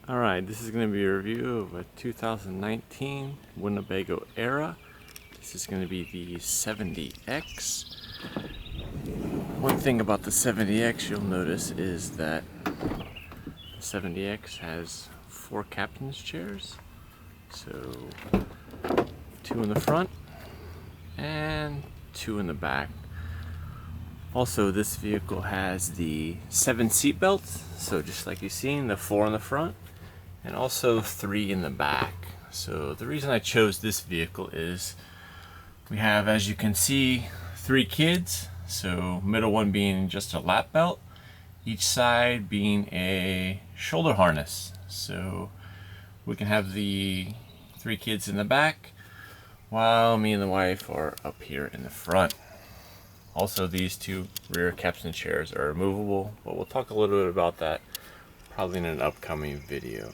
Alright, this is going to be a review of a 2019 Winnebago Era. This is going to be the 70X. One thing about the 70X you'll notice is that the 70X has 4 captain's chairs. So 2 in the front and 2 in the back. Also, this vehicle has the 7 seat belts, so just like you've seen, the 4 in the front and also 3 in the back. So the reason I chose this vehicle is we have, as you can see, 3 kids, so middle one being just a lap belt, each side being a shoulder harness. So we can have the 3 kids in the back while me and the wife are up here in the front. Also, these 2 rear captain chairs are removable, but we'll talk a little bit about that probably in an upcoming video.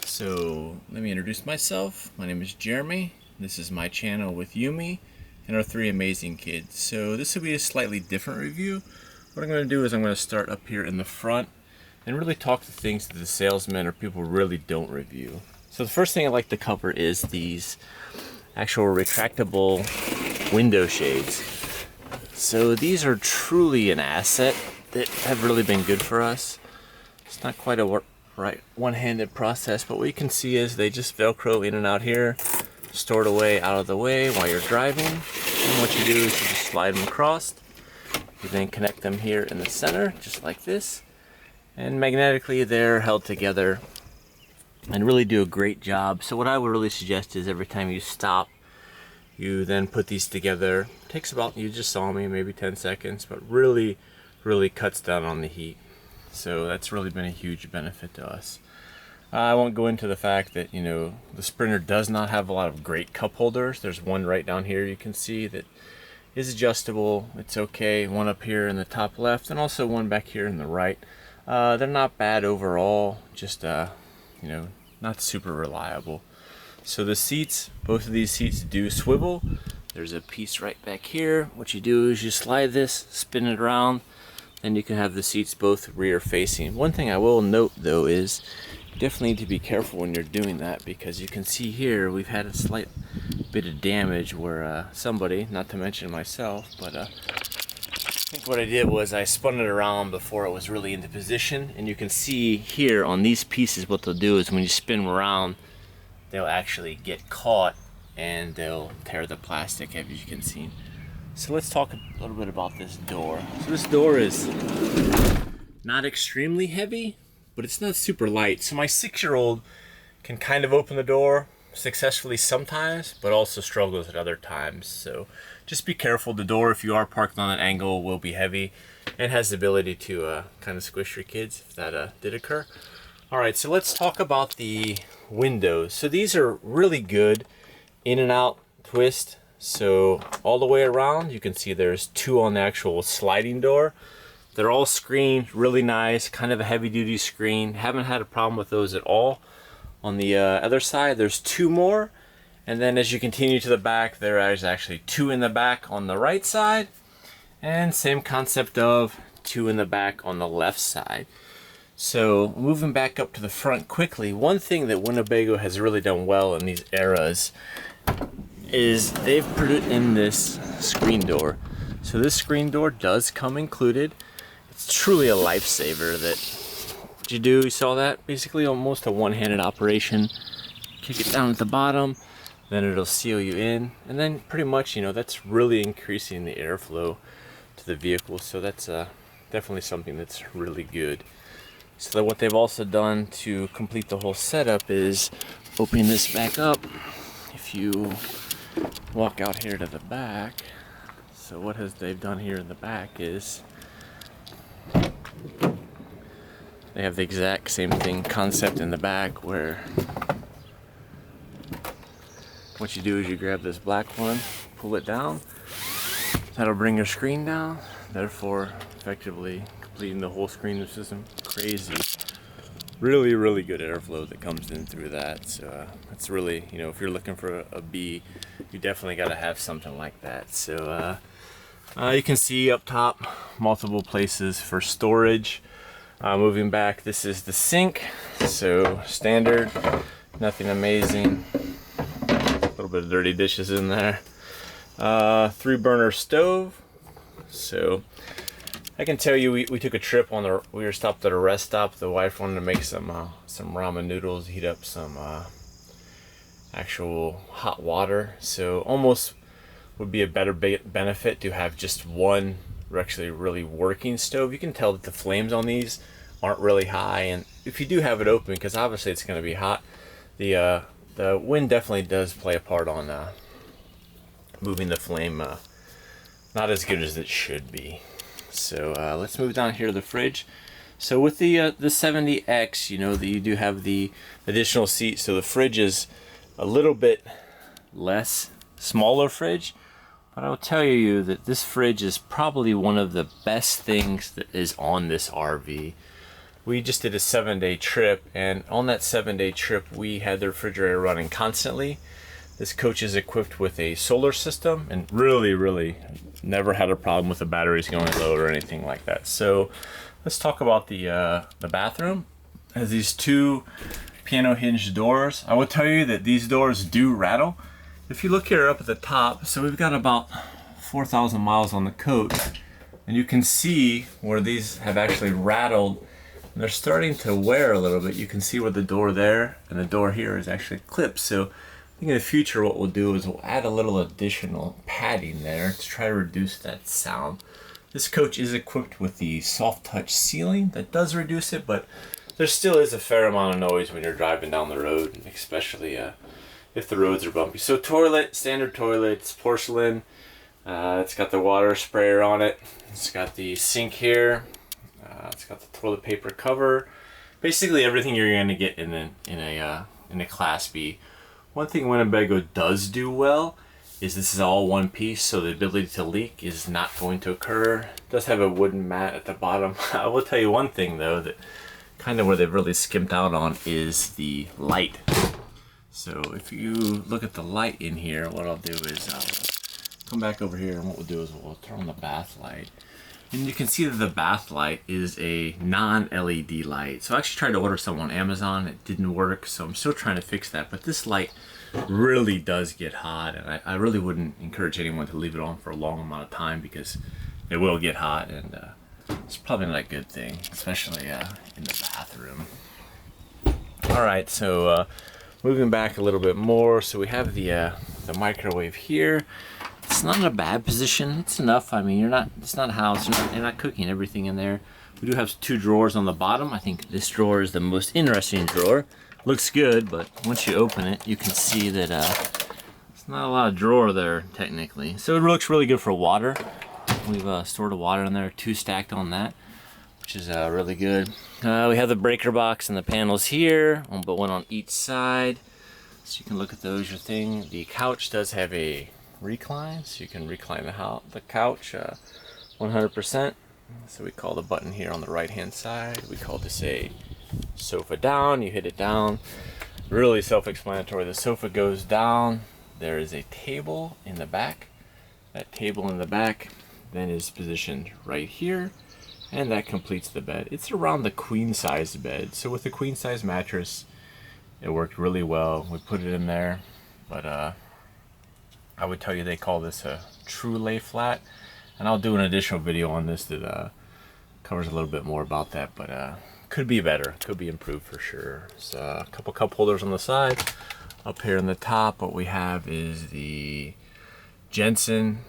So let me introduce myself. My name is Jeremy. This is my channel with Yumi and our 3 amazing kids. So this will be a slightly different review. What I'm going to do is I'm going to start up here in the front and really talk to things that the salesmen or people really don't review. So the first thing I'd like to cover is these actual retractable window shades. So these are truly an asset that have really been good for us. It's not quite a one-handed process, but what you can see is they just Velcro in and out here, stored away out of the way while you're driving. And what you do is you just slide them across. You then connect them here in the center, just like this. And magnetically they're held together and really do a great job. So what I would really suggest is every time you stop, you then put these together. It takes about, you just saw me, maybe 10 seconds, but really cuts down on the heat. So that's really been a huge benefit to us. I won't go into the fact that, you know, the Sprinter does not have a lot of great cup holders. There's one right down here you can see that is adjustable. It's okay. One up here in the top left and also one back here in the right. They're not bad overall, just, you know, not super reliable. So the seats, both of these seats do swivel. There's a piece right back here. What you do is you slide this, spin it around, then you can have the seats both rear facing. One thing I will note though is you definitely need to be careful when you're doing that, because you can see here we've had a slight bit of damage where somebody, not to mention myself, but I think what I did was I spun it around before it was really into position, and you can see here on these pieces what they'll do is when you spin them around, they'll actually get caught and they'll tear the plastic, as you can see. So let's talk a little bit about this door. So this door is not extremely heavy, but it's not super light. So my 6-year-old can kind of open the door successfully sometimes, but also struggles at other times. So just be careful. The door, if you are parked on an angle, will be heavy and has the ability to kind of squish your kids if that did occur. All right, so let's talk about the windows. So these are really good in and out twist. So all the way around, you can see there's 2 on the actual sliding door. They're all screened, really nice, kind of a heavy duty screen. Haven't had a problem with those at all. On the other side, there's 2 more. And then as you continue to the back, there is actually 2 in the back on the right side. And same concept of 2 in the back on the left side. So moving back up to the front quickly, one thing that Winnebago has really done well in these eras is they've put it in this screen door. So this screen door does come included. It's truly a lifesaver. That what you do, you saw that, basically almost a one-handed operation. Kick it down at the bottom, then it'll seal you in, and then pretty much, you know, that's really increasing the airflow to the vehicle. So that's definitely something that's really good. So what they've also done to complete the whole setup is opening this back up. If you walk out here to the back, so what they've done here in the back is they have the exact same thing concept in the back, where what you do is you grab this black one, pull it down, that'll bring your screen down, therefore effectively completing the whole screen system. Crazy. Really good airflow that comes in through that. So that's really, you know, if you're looking for a B, you definitely got to have something like that. So you can see up top multiple places for storage. Moving back, this is the sink. So standard, nothing amazing. A little bit of dirty dishes in there. 3-burner stove. So I can tell you, we took a trip on the. We were stopped at a rest stop. The wife wanted to make some ramen noodles, heat up some actual hot water. So almost would be a better benefit to have just one actually really working stove. You can tell that the flames on these aren't really high, and if you do have it open, because obviously it's going to be hot, the wind definitely does play a part on moving the flame. Not as good as it should be. So let's move down here to the fridge. So with the 70X, you know that you do have the additional seat, so the fridge is a little bit less smaller fridge. But I will tell you that this fridge is probably one of the best things that is on this RV. We just did a 7-day trip, and on that 7-day trip we had the refrigerator running constantly. This coach is equipped with a solar system and really never had a problem with the batteries going low or anything like that. So let's talk about the bathroom. It has these 2 piano hinge doors. I will tell you that these doors do rattle. If you look here up at the top, so we've got about 4,000 miles on the coach, and you can see where these have actually rattled, and they're starting to wear a little bit. You can see where the door there and the door here is actually clipped. So I think in the future what we'll do is we'll add a little additional padding there to try to reduce that sound. This coach is equipped with the soft touch ceiling that does reduce it, but there still is a fair amount of noise when you're driving down the road, especially if the roads are bumpy. So toilet, standard toilet, it's porcelain. It's got the water sprayer on it. It's got the sink here. It's got the toilet paper cover. Basically everything you're going to get in a Class B. One thing Winnebago does do well is this is all one piece, so the ability to leak is not going to occur. It does have a wooden mat at the bottom. I will tell you one thing though, that kind of where they've really skimped out on is the light. So if you look at the light in here, what I'll do is I'll come back over here, and what we'll do is we'll turn on the bath light. And you can see that the bath light is a non-LED light. So I actually tried to order some on Amazon. It didn't work, so I'm still trying to fix that. But this light really does get hot, and I really wouldn't encourage anyone to leave it on for a long amount of time, because it will get hot, and it's probably not a good thing, especially in the bathroom. All right, so moving back a little bit more, so we have the microwave here. It's not in a bad position. It's enough. I mean, it's not a house. You're not cooking everything in there. We do have 2 drawers on the bottom. I think this drawer is the most interesting drawer. Looks good, but once you open it, you can see that it's not a lot of drawer there technically. So it looks really good for water. We've stored the water in there, 2 stacked on that, which is really good. We have the breaker box and the panels here, but one on each side, so you can look at those. Your thing. The couch does have a recline, so you can recline the couch 100%. So we call the button here on the right hand side, we call this a sofa down. You hit it down, really self-explanatory. The sofa goes down. There is a table in the back. That table in the back then is positioned right here, and that completes the bed. It's around the queen size bed, so with the queen size mattress it worked really well. We put it in there, but I would tell you they call this a true lay flat, and I'll do an additional video on this that covers a little bit more about that, but could be better, could be improved for sure. So a couple cup holders on the side. Up here on the top, what we have is the Jensen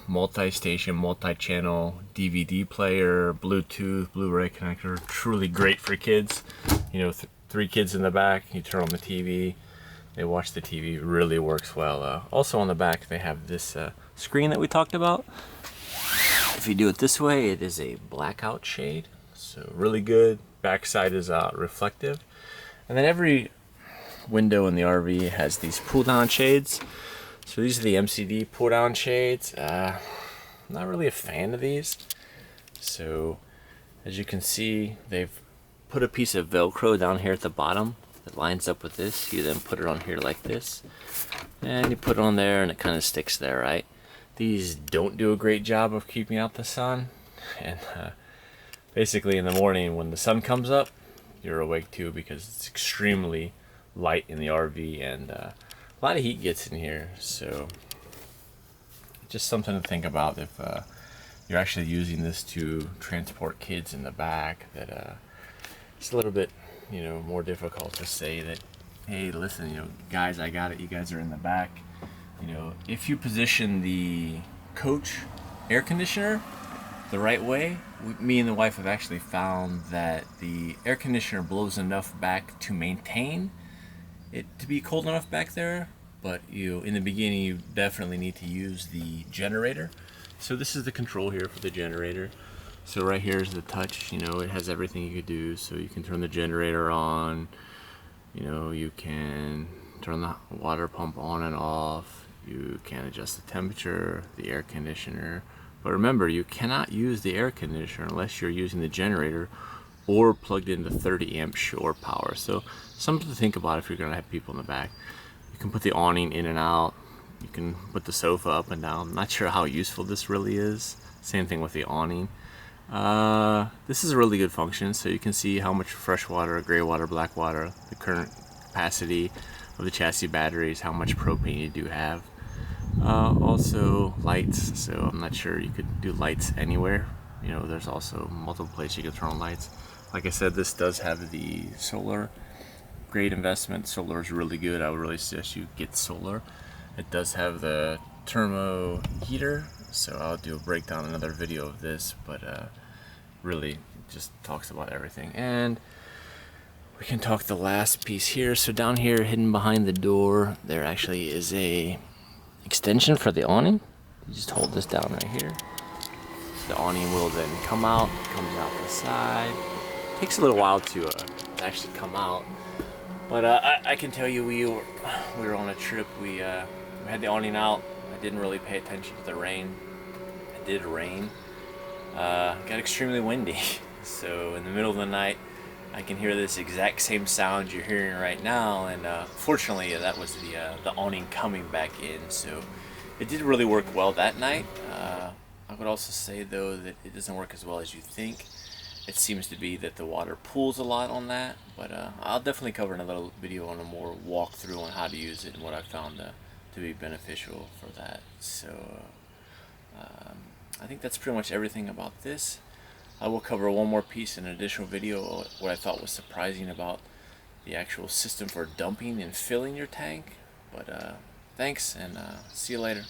multi-station, multi-channel DVD player, Bluetooth, Blu-ray connector. Truly great for kids. You know, 3 kids in the back, you turn on the TV, they watch the TV. Really works well. Also on the back they have this screen that we talked about. If you do it this way, it is a blackout shade, so really good. Backside is reflective, and then every window in the RV has these pull-down shades. So these are the MCD pull-down shades. Not really a fan of these. So as you can see, they've put a piece of Velcro down here at the bottom that lines up with this. You then put it on here like this, and you put it on there, and it kind of sticks there, right? These don't do a great job of keeping out the sun, and basically in the morning when the sun comes up, you're awake too, because it's extremely light in the RV, and a lot of heat gets in here. So just something to think about if you're actually using this to transport kids in the back, that it's a little bit, more difficult to say that, hey, listen, guys, I got it, you guys are in the back. If you position the coach air conditioner the right way, me and the wife have actually found that the air conditioner blows enough back to maintain it to be cold enough back there. But in the beginning, you definitely need to use the generator. So this is the control here for the generator. So right here is the touch. It has everything you could do. So you can turn the generator on. You can turn the water pump on and off. You can adjust the temperature, the air conditioner. But remember, you cannot use the air conditioner unless you're using the generator or plugged into 30 amp shore power. So something to think about if you're going to have people in the back. You can put the awning in and out. You can put the sofa up and down. I'm not sure how useful this really is. Same thing with the awning. This is a really good function, so you can see how much fresh water, gray water, black water, the current capacity of the chassis batteries, how much propane you do have. Also lights, so I'm not sure you could do lights anywhere. There's also multiple places you can turn on lights. Like I said, this does have the solar. Great investment. Solar is really good. I would really suggest you get solar. It does have the thermo heater, so I'll do a breakdown, another video of this, but really just talks about everything. And we can talk the last piece here. So down here, hidden behind the door, there actually is a extension for the awning. You just hold this down right here. The awning will then come out, comes out the side. Takes a little while to actually come out, but I can tell you, we were on a trip. We had the awning out. I didn't really pay attention to the rain. It did rain. Got extremely windy. So in the middle of the night, I can hear this exact same sound you're hearing right now, and fortunately that was the awning coming back in, so it did really work well that night. I would also say though that it doesn't work as well as you think. It seems to be that the water pools a lot on that, but I'll definitely cover another video on a more walkthrough on how to use it and what I found to be beneficial for that. So I think that's pretty much everything about this. I will cover one more piece in an additional video, what I thought was surprising about the actual system for dumping and filling your tank. But thanks, and see you later.